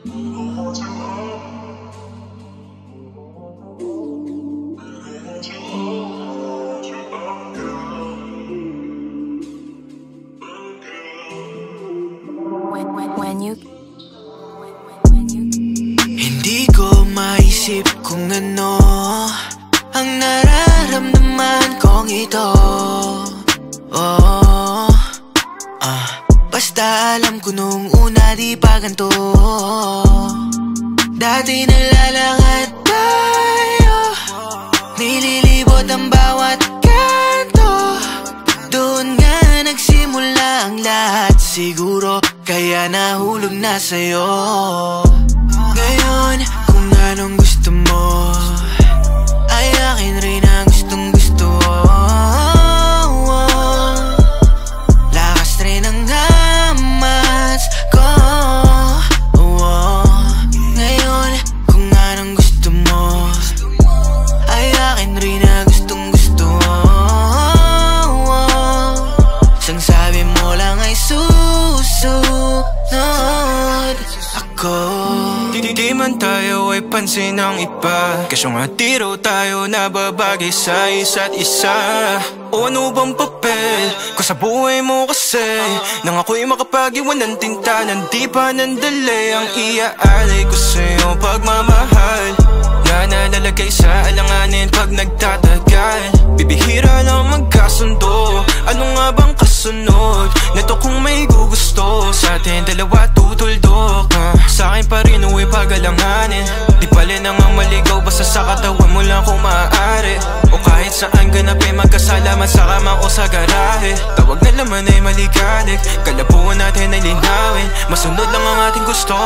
Hindi ko maisip kung ano ang nararamdaman kong ito. Basta alam ko nung una di pa ganito. Dati nalalakad tayo, nililibot ang bawat kanto. Doon nga nagsimula ang lahat. Siguro kaya nahulog na sa'yo. Ngayon kung anong gusto mo ay akin rin ang gustong gusto. Lakas rin ang hamas ko. Ngayon kung anong gusto mo ay akin rin ang gustong gusto. Sang sabi mo lang ay susunod ako. Di man tayo ay pansin ng iba, kaso nga di raw tayo nababagay sa isa't isa. O ano bang papel ko sa buhay mo kasi nang ako'y makapag-iwan ng tinta nang di pa nandali ang iaalay ko sa'yo pagmamahal na nalalagay sa alanganin pag nagtatagal. Bibihira lang magkasundo, ano nga bang kasunod nito kung may gugusto sa atin dalawa tutuldok. Sa'kin pa rin uwi pag-alanganin, di pala nang maligaw basta sa katawan mo lang kung maaari. O kahit saan ganapin magkasalaman sa kama o sa garahe. Tawag na laman ay maligalig, kalabuan natin ay linawin. Masunod lang ang ating gusto.